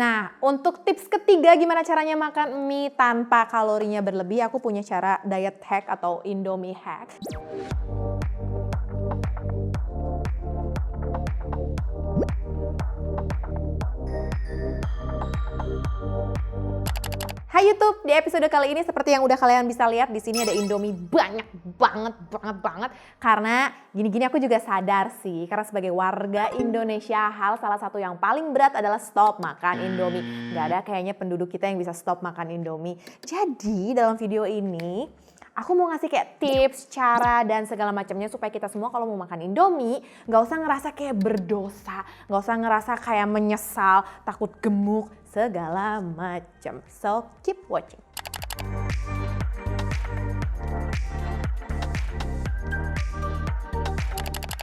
Nah, untuk tips ketiga gimana caranya makan mie tanpa kalorinya berlebih, aku punya cara diet hack atau Indomie hack. Hai YouTube, di episode kali ini seperti yang udah kalian bisa lihat di sini ada Indomie banyak banget karena gini-gini aku juga sadar sih karena sebagai warga Indonesia hal salah satu yang paling berat adalah stop makan Indomie. Gak ada kayaknya penduduk kita yang bisa stop makan Indomie. Jadi dalam video ini aku mau ngasih kayak tips, cara, dan segala macamnya supaya kita semua kalau mau makan Indomie gak usah ngerasa kayak berdosa, gak usah ngerasa kayak menyesal, takut gemuk, segala macam. So keep watching.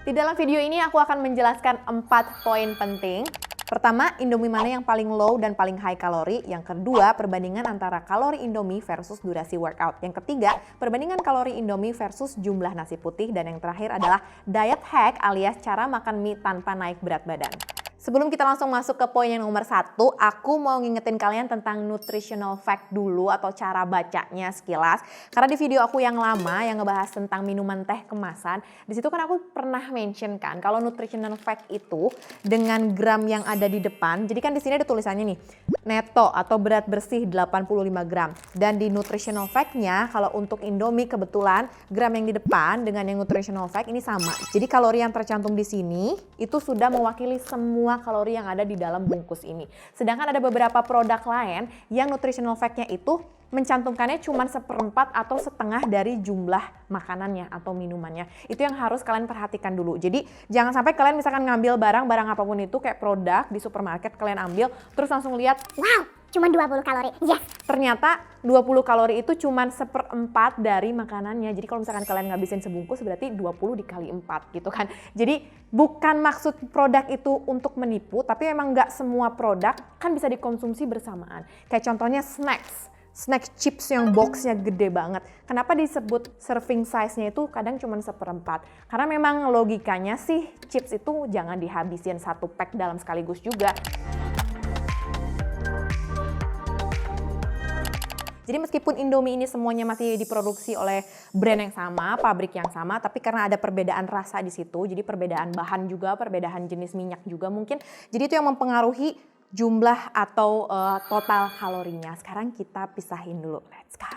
Di dalam video ini aku akan menjelaskan 4 poin penting. Pertama, Indomie mana yang paling low dan paling high kalori. Yang kedua, perbandingan antara kalori Indomie versus durasi workout. Yang ketiga, perbandingan kalori Indomie versus jumlah nasi putih. Dan yang terakhir adalah diet hack alias cara makan mie tanpa naik berat badan. Sebelum kita langsung masuk ke poin yang nomor 1, aku mau ngingetin kalian tentang nutritional fact dulu atau cara bacanya sekilas. Karena di video aku yang lama yang ngebahas tentang minuman teh kemasan, di situ kan aku pernah mention kan kalau nutritional fact itu dengan gram yang ada di depan. Jadi kan di sini ada tulisannya nih, neto atau berat bersih 85 gram. Dan di nutritional fact-nya kalau untuk Indomie kebetulan gram yang di depan dengan yang nutritional fact ini sama. Jadi kalori yang tercantum di sini itu sudah mewakili semua kalori yang ada di dalam bungkus ini. Sedangkan ada beberapa produk lain yang nutritional fact-nya itu mencantumkannya cuma 1/4 atau setengah dari jumlah makanannya atau minumannya. Itu yang harus kalian perhatikan dulu. Jadi jangan sampai kalian misalkan ngambil barang apapun itu kayak produk di supermarket kalian ambil terus langsung lihat, wow, cuma 20 kalori. Yes. Ternyata 20 kalori itu cuma 1/4 dari makanannya. Jadi kalau misalkan kalian ngabisin sebungkus berarti 20 dikali 4 gitu kan. Jadi bukan maksud produk itu untuk menipu, tapi memang nggak semua produk kan bisa dikonsumsi bersamaan. Kayak contohnya snack chips yang boxnya gede banget. Kenapa disebut serving size-nya itu kadang cuma 1/4? Karena memang logikanya sih chips itu jangan dihabisin 1 pack dalam sekaligus juga. Jadi meskipun Indomie ini semuanya masih diproduksi oleh brand yang sama, pabrik yang sama, tapi karena ada perbedaan rasa di situ, jadi perbedaan bahan juga, perbedaan jenis minyak juga mungkin. Jadi itu yang mempengaruhi jumlah atau total kalorinya. Sekarang kita pisahin dulu. Let's go.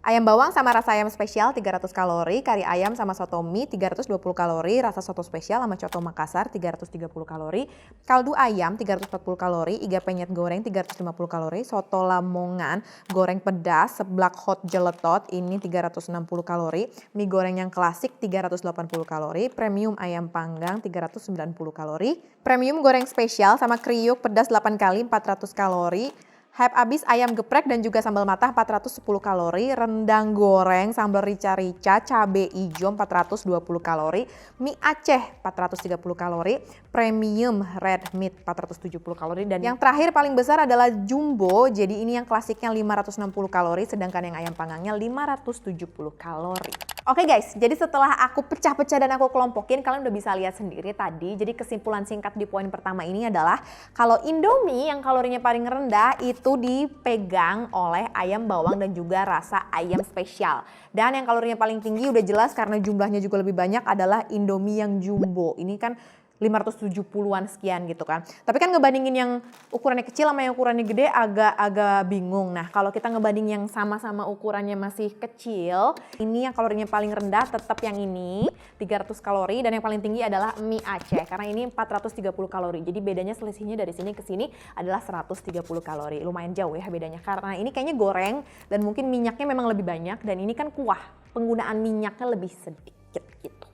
Ayam bawang sama rasa ayam spesial 300 kalori, kari ayam sama soto mie 320 kalori, rasa soto spesial sama coto Makassar 330 kalori, kaldu ayam 340 kalori, iga penyet goreng 350 kalori, soto Lamongan goreng pedas, seblak hot jeletot ini 360 kalori, mie goreng yang klasik 380 kalori, premium ayam panggang 390 kalori, premium goreng spesial sama kriuk pedas 8 kali 400 kalori, hype abis ayam geprek dan juga sambal matah 410 kalori, rendang goreng, sambal rica-rica, cabe ijo 420 kalori, mie Aceh 430 kalori, premium red meat 470 kalori, dan yang terakhir paling besar adalah jumbo, jadi ini yang klasiknya 560 kalori, sedangkan yang ayam panggangnya 570 kalori. Oke guys, jadi setelah aku pecah-pecah dan aku kelompokin, kalian udah bisa lihat sendiri tadi. Jadi kesimpulan singkat di poin pertama ini adalah kalau Indomie yang kalorinya paling rendah itu dipegang oleh ayam bawang dan juga rasa ayam spesial. Dan yang kalorinya paling tinggi udah jelas karena jumlahnya juga lebih banyak adalah Indomie yang jumbo. Ini kan 570-an sekian gitu kan. Tapi kan ngebandingin yang ukurannya kecil sama yang ukurannya gede agak bingung. Nah kalau kita ngebanding yang sama-sama ukurannya masih kecil, ini yang kalorinya paling rendah tetap yang ini 300 kalori dan yang paling tinggi adalah mie Aceh karena ini 430 kalori. Jadi bedanya selisihnya dari sini ke sini adalah 130 kalori. Lumayan jauh ya bedanya karena ini kayaknya goreng dan mungkin minyaknya memang lebih banyak dan ini kan kuah. Penggunaan minyaknya lebih sedikit gitu.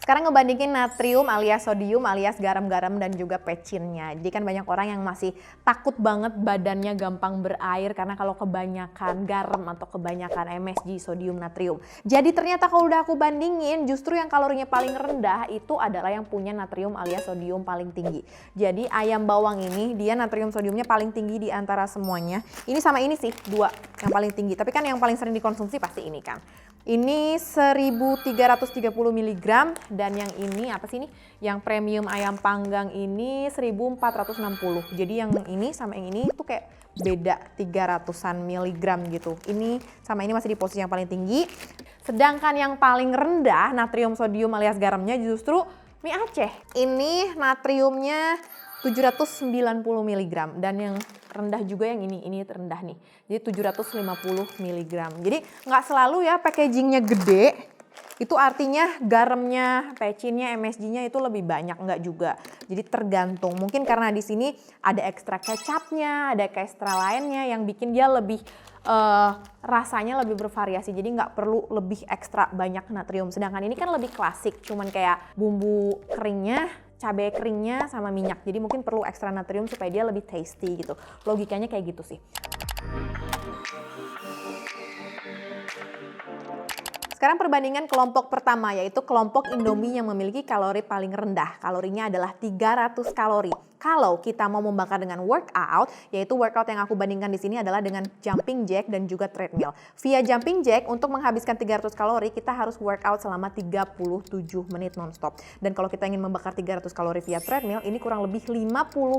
Sekarang ngebandingin natrium alias sodium alias garam-garam dan juga pecinnya. Jadi kan banyak orang yang masih takut banget badannya gampang berair karena kalau kebanyakan garam atau kebanyakan MSG, sodium, natrium. Jadi ternyata kalau udah aku bandingin justru yang kalorinya paling rendah itu adalah yang punya natrium alias sodium paling tinggi. Jadi ayam bawang ini dia natrium sodiumnya paling tinggi di antara semuanya. Ini sama ini sih dua yang paling tinggi. Tapi kan yang paling sering dikonsumsi pasti ini kan. Ini 1330 mg dan yang ini apa sih ini? Yang premium ayam panggang ini 1460. Jadi yang ini sama yang ini tuh kayak beda 300-an miligram gitu. Ini sama ini masih di posisi yang paling tinggi. Sedangkan yang paling rendah natrium sodium alias garamnya justru mie Aceh. Ini natriumnya 790 mg dan yang rendah juga yang ini rendah nih. Jadi 750 mg. Jadi nggak selalu ya packagingnya gede. Itu artinya garamnya, pecinnya, MSG-nya itu lebih banyak, enggak juga. Jadi tergantung. Mungkin karena di sini ada ekstra kecapnya, ada ekstra lainnya yang bikin dia lebih rasanya lebih bervariasi. Jadi nggak perlu lebih ekstra banyak natrium. Sedangkan ini kan lebih klasik, cuman kayak bumbu keringnya, cabai keringnya sama minyak. Jadi mungkin perlu ekstra natrium supaya dia lebih tasty gitu. Logikanya kayak gitu sih. Sekarang perbandingan kelompok pertama, yaitu kelompok Indomie yang memiliki kalori paling rendah. Kalorinya adalah 300 kalori. Kalau kita mau membakar dengan workout, yaitu workout yang aku bandingkan di sini adalah dengan jumping jack dan juga treadmill. Via jumping jack, untuk menghabiskan 300 kalori, kita harus workout selama 37 menit nonstop. Dan kalau kita ingin membakar 300 kalori via treadmill, ini kurang lebih 50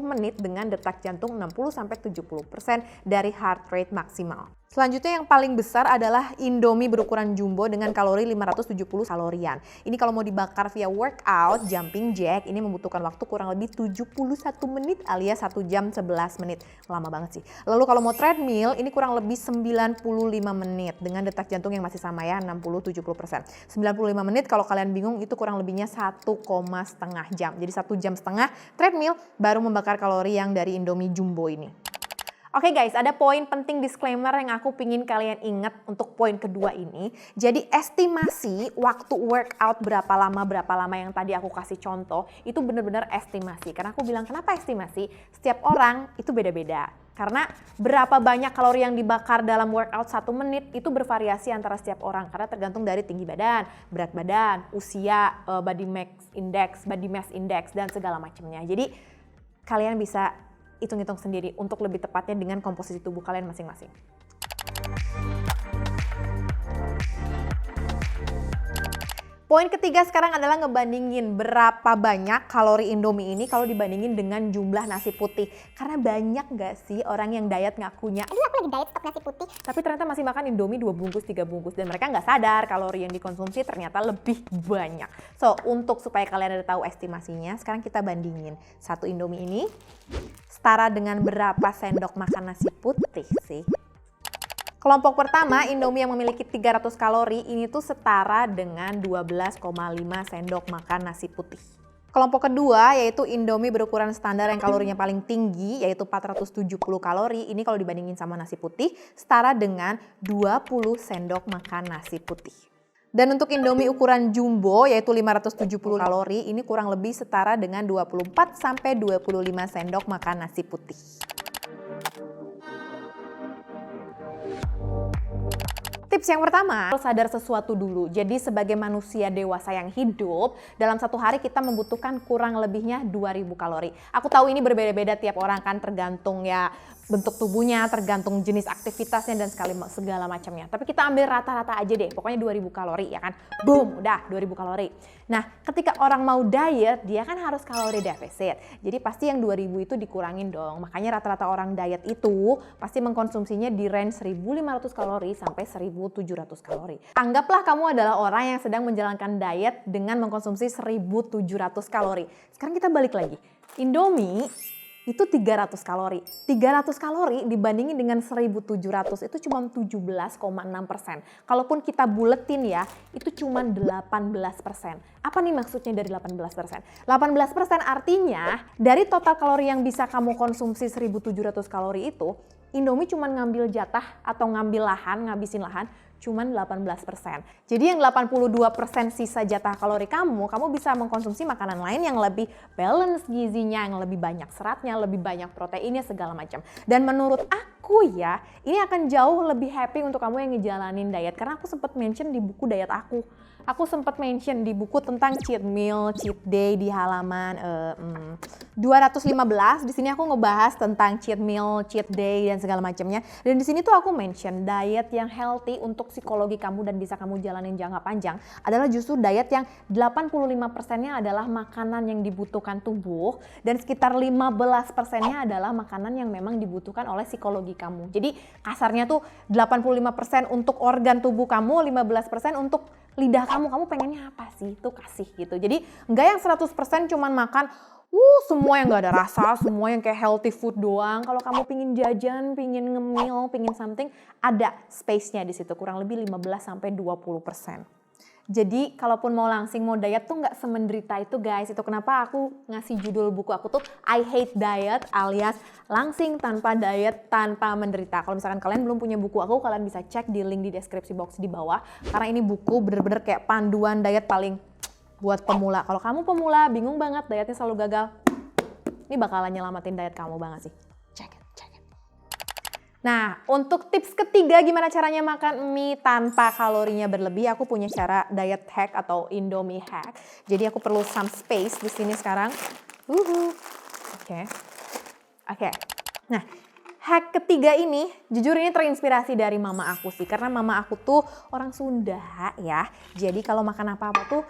menit dengan detak jantung 60-70% dari heart rate maksimal. Selanjutnya yang paling besar adalah Indomie berukuran jumbo dengan kalori 570 kalorian. Ini kalau mau dibakar via workout, jumping jack, ini membutuhkan waktu kurang lebih 71 menit alias 1 jam 11 menit. Lama banget sih. Lalu kalau mau treadmill, ini kurang lebih 95 menit dengan detak jantung yang masih sama ya, 60-70%. 95 menit kalau kalian bingung itu kurang lebihnya 1,5 jam. Jadi 1 jam setengah treadmill baru membakar kalori yang dari Indomie jumbo ini. Oke guys, ada poin penting disclaimer yang aku pingin kalian ingat untuk poin kedua ini. Jadi estimasi waktu workout berapa lama yang tadi aku kasih contoh, itu benar-benar estimasi. Karena aku bilang kenapa estimasi? Setiap orang itu beda-beda. Karena berapa banyak kalori yang dibakar dalam workout 1 menit itu bervariasi antara setiap orang. Karena tergantung dari tinggi badan, berat badan, usia, body mass index, dan segala macamnya. Jadi kalian bisa hitung-hitung sendiri untuk lebih tepatnya dengan komposisi tubuh kalian masing-masing. Poin ketiga sekarang adalah ngebandingin berapa banyak kalori Indomie ini kalau dibandingin dengan jumlah nasi putih. Karena banyak gak sih orang yang diet ngakunya, Aduh, aku lagi diet stok nasi putih. tapi ternyata masih makan Indomie 2 bungkus, 3 bungkus. Dan mereka nggak sadar kalori yang dikonsumsi ternyata lebih banyak. So, untuk supaya kalian ada tahu estimasinya, sekarang kita bandingin. Satu Indomie ini setara dengan berapa sendok makan nasi putih sih? Kelompok pertama, Indomie yang memiliki 300 kalori, ini tuh setara dengan 12,5 sendok makan nasi putih. Kelompok kedua, yaitu Indomie berukuran standar yang kalorinya paling tinggi, yaitu 470 kalori. Ini kalau dibandingin sama nasi putih, setara dengan 20 sendok makan nasi putih. Dan untuk Indomie ukuran jumbo, yaitu 570 kalori, ini kurang lebih setara dengan 24-25 sendok makan nasi putih. Tips yang pertama, sadar sesuatu dulu. Jadi sebagai manusia dewasa yang hidup, dalam satu hari kita membutuhkan kurang lebihnya 2000 kalori. Aku tahu ini berbeda-beda tiap orang kan, tergantung ya bentuk tubuhnya, tergantung jenis aktivitasnya dan segala macamnya. Tapi kita ambil rata-rata aja deh, pokoknya 2000 kalori ya kan. Boom, udah 2000 kalori. Nah, ketika orang mau diet, dia kan harus kalori defisit. Jadi pasti yang 2000 itu dikurangin dong. Makanya rata-rata orang diet itu pasti mengkonsumsinya di range 1500 kalori sampai 1700 kalori. Anggaplah kamu adalah orang yang sedang menjalankan diet dengan mengkonsumsi 1700 kalori. Sekarang kita balik lagi. Indomie itu 300 kalori. 300 kalori dibandingin dengan 1700 itu cuma 17,6%. Kalaupun kita buletin ya, itu cuma 18%. Apa nih maksudnya dari 18%? 18% artinya dari total kalori yang bisa kamu konsumsi 1700 kalori itu, Indomie cuma ngambil jatah atau ngabisin lahan cuman 18%. Jadi yang 82% sisa jatah kalori kamu bisa mengkonsumsi makanan lain yang lebih balance gizinya, yang lebih banyak seratnya, lebih banyak proteinnya, segala macam. Dan menurut aku, aku ya, ini akan jauh lebih happy untuk kamu yang ngejalanin diet. Karena aku sempat mention di buku diet aku. Aku sempat mention di buku tentang cheat meal, cheat day di halaman 215. Di sini aku ngebahas tentang cheat meal, cheat day dan segala macamnya. Dan di sini tuh aku mention diet yang healthy untuk psikologi kamu dan bisa kamu jalanin jangka panjang adalah justru diet yang 85%-nya adalah makanan yang dibutuhkan tubuh dan sekitar 15%-nya adalah makanan yang memang dibutuhkan oleh psikologi kamu. Jadi kasarnya tuh 85% untuk organ tubuh kamu, 15% untuk lidah kamu pengennya apa sih, itu kasih gitu. Jadi nggak yang 100% cuman makan semua yang nggak ada rasa, semua yang kayak healthy food doang. Kalau kamu pingin jajan, pingin ngemil, pingin something, ada space-nya di situ, kurang lebih 15-20%. Jadi kalaupun mau langsing, mau diet tuh nggak semenderita itu guys. Itu kenapa aku ngasih judul buku aku tuh I Hate Diet alias langsing tanpa diet, tanpa menderita. Kalau misalkan kalian belum punya buku aku, kalian bisa cek di link di deskripsi box di bawah. Karena ini buku bener-bener kayak panduan diet paling buat pemula. Kalau kamu pemula, bingung banget, dietnya selalu gagal, ini bakalan nyelamatin diet kamu banget sih. Check it. Nah, untuk tips ketiga gimana caranya makan mie tanpa kalorinya berlebih, aku punya cara diet hack atau Indomie hack. Jadi aku perlu some space di sini sekarang. Oke. Nah, hack ketiga ini, jujur ini terinspirasi dari mama aku sih. Karena mama aku tuh orang Sunda ya. Jadi kalau makan apa-apa tuh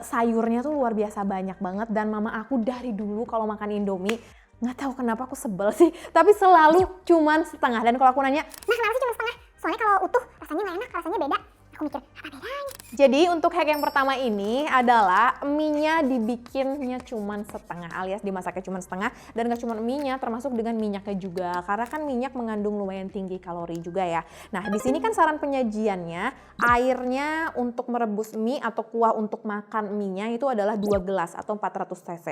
sayurnya tuh luar biasa banyak banget. Dan mama aku dari dulu kalau makan Indomie, nggak tahu kenapa aku sebel sih, tapi selalu cuman setengah. Dan kalau aku nanya, Nah kenapa sih cuma setengah? Soalnya kalau utuh rasanya nggak enak, rasanya beda. Aku mikir, apa bedanya? jadi untuk hack yang pertama ini adalah mie-nya dibikinnya cuman setengah alias dimasaknya cuman setengah. Dan gak cuman mie-nya, termasuk dengan minyaknya juga. Karena kan minyak mengandung lumayan tinggi kalori juga ya. Nah di sini kan saran penyajiannya, airnya untuk merebus mie atau kuah untuk makan mie-nya itu adalah 2 gelas atau 400 cc.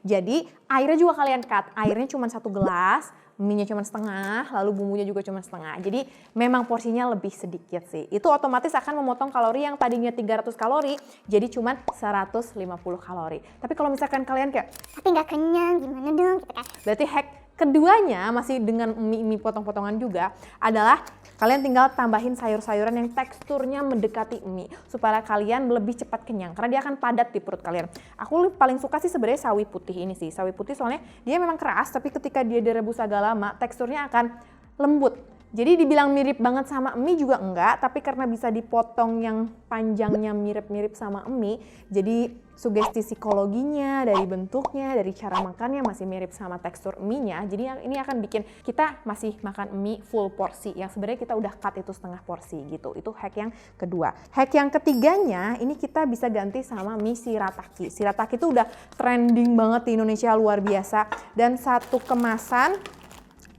Jadi airnya juga kalian cut, airnya cuma 1 gelas, mie-nya cuma setengah, lalu bumbunya juga cuma setengah. Jadi memang porsinya lebih sedikit sih. Itu otomatis akan memotong kalori yang tadinya 300 kalori jadi cuma 150 kalori. Tapi kalau misalkan kalian kayak, Tapi nggak kenyang, gimana dong gitu kan. berarti hack keduanya masih dengan mie potong-potongan juga adalah kalian tinggal tambahin sayur-sayuran yang teksturnya mendekati mie supaya kalian lebih cepat kenyang karena dia akan padat di perut kalian. Aku paling suka sih sebenarnya sawi putih ini sih. Sawi putih soalnya dia memang keras tapi ketika dia direbus agak lama teksturnya akan lembut. Jadi dibilang mirip banget sama mie juga enggak, tapi karena bisa dipotong yang panjangnya mirip-mirip sama mie, jadi sugesti psikologinya, dari bentuknya, dari cara makannya masih mirip sama tekstur mie-nya. Jadi ini akan bikin kita masih makan mie full porsi, yang sebenarnya kita udah cut itu setengah porsi gitu. Itu hack yang kedua. Hack yang ketiganya, ini kita bisa ganti sama mie shirataki. Shirataki itu udah trending banget di Indonesia, luar biasa. Dan satu kemasan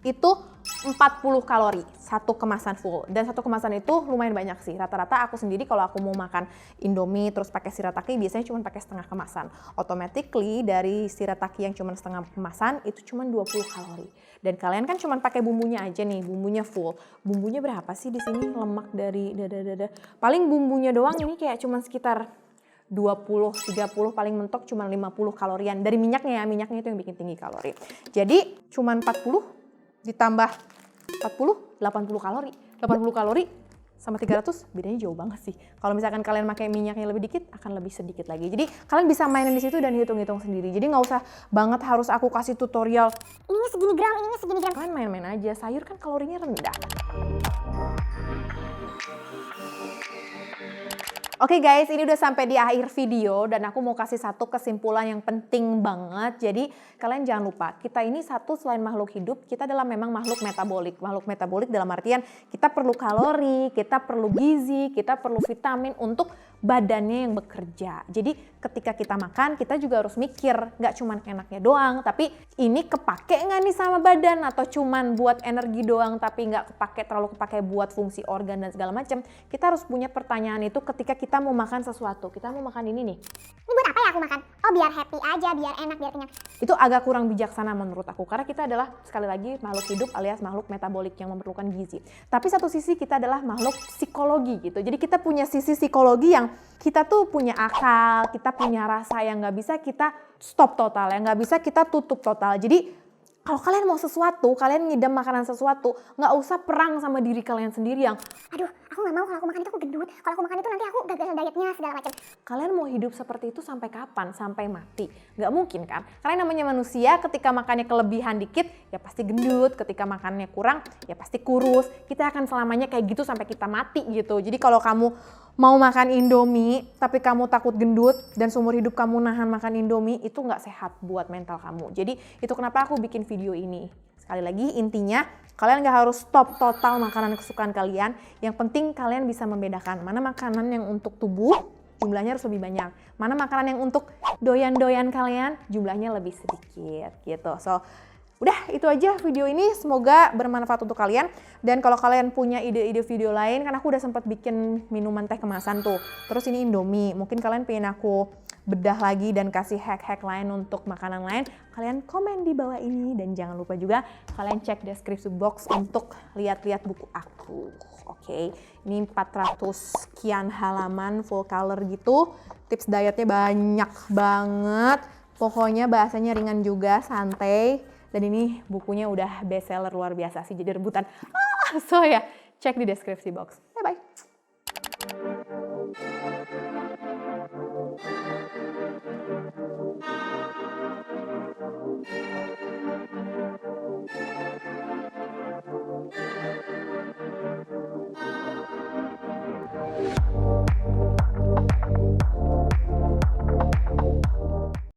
itu 40 kalori, satu kemasan full. Dan satu kemasan itu lumayan banyak sih. Rata-rata aku sendiri kalau aku mau makan Indomie terus pakai shirataki biasanya cuma pakai setengah kemasan. Automatically dari shirataki yang cuma setengah kemasan itu cuma 20 kalori. Dan kalian kan cuma pakai bumbunya aja nih, bumbunya full. Bumbunya berapa sih di sini? Lemak dari paling bumbunya doang ini kayak cuma sekitar 20-30, paling mentok cuma 50 kalorian. Dari minyaknya ya, minyaknya itu yang bikin tinggi kalori. Jadi cuma 40 ditambah 40, 80 kalori. 80 kalori sama 300 bedanya jauh banget sih. Kalau misalkan kalian pakai minyaknya lebih dikit, akan lebih sedikit lagi. Jadi kalian bisa mainin di situ dan hitung-hitung sendiri. Jadi nggak usah banget harus aku kasih tutorial. Ininya segini gram, ininya segini gram. Kalian main-main aja, sayur kan kalorinya rendah. Oke guys, ini udah sampai di akhir video dan aku mau kasih satu kesimpulan yang penting banget. Jadi kalian jangan lupa, kita ini satu selain makhluk hidup, kita adalah memang makhluk metabolik. Makhluk metabolik dalam artian kita perlu kalori, kita perlu gizi, kita perlu vitamin untuk badannya yang bekerja. Jadi ketika kita makan, kita juga harus mikir, nggak cuman enaknya doang, tapi ini kepake nggak nih sama badan atau cuman buat energi doang tapi nggak terlalu kepake buat fungsi organ dan segala macam. Kita harus punya pertanyaan itu ketika kita mau makan sesuatu. Kita mau makan ini nih. Ini buat apa ya aku makan? Oh biar happy aja, biar enak, biar kenyang. Itu agak kurang bijaksana menurut aku. Karena kita adalah sekali lagi makhluk hidup alias makhluk metabolik yang memerlukan gizi. Tapi satu sisi kita adalah makhluk psikologi gitu. Jadi kita punya sisi psikologi yang kita tuh punya akal, kita punya rasa yang nggak bisa kita stop total, yang nggak bisa kita tutup total. Jadi Kalau kalian mau sesuatu, kalian ngidam makanan sesuatu, nggak usah perang sama diri kalian sendiri yang, aduh, aku nggak mau kalau aku makan itu aku gendut. Kalau aku makan itu nanti aku gagal dietnya segala macam. kalian mau hidup seperti itu sampai kapan? Sampai mati? Nggak mungkin kan? Karena namanya manusia ketika makannya kelebihan dikit, ya pasti gendut. Ketika makannya kurang, ya pasti kurus. Kita akan selamanya kayak gitu sampai kita mati gitu. Jadi kalau kamu mau makan Indomie, tapi kamu takut gendut, dan seumur hidup kamu nahan makan Indomie, itu nggak sehat buat mental kamu. Jadi itu kenapa aku bikin video ini. Sekali lagi intinya, kalian nggak harus stop total makanan kesukaan kalian. Yang penting kalian bisa membedakan mana makanan yang untuk tubuh, jumlahnya harus lebih banyak. Mana makanan yang untuk doyan-doyan kalian, jumlahnya lebih sedikit gitu. So, udah itu aja video ini, semoga bermanfaat untuk kalian. Dan kalau kalian punya ide-ide video lain, kan aku udah sempat bikin minuman teh kemasan tuh. Terus ini Indomie, mungkin kalian pengen aku bedah lagi dan kasih hack-hack lain untuk makanan lain, kalian komen di bawah ini. Dan jangan lupa juga kalian cek deskripsi box untuk lihat-lihat buku aku. Oke, ini 400 sekian halaman full color gitu. Tips dietnya banyak banget. Pokoknya bahasanya ringan juga, santai. Dan ini bukunya udah best seller luar biasa sih, jadi rebutan. So ya, cek di deskripsi box.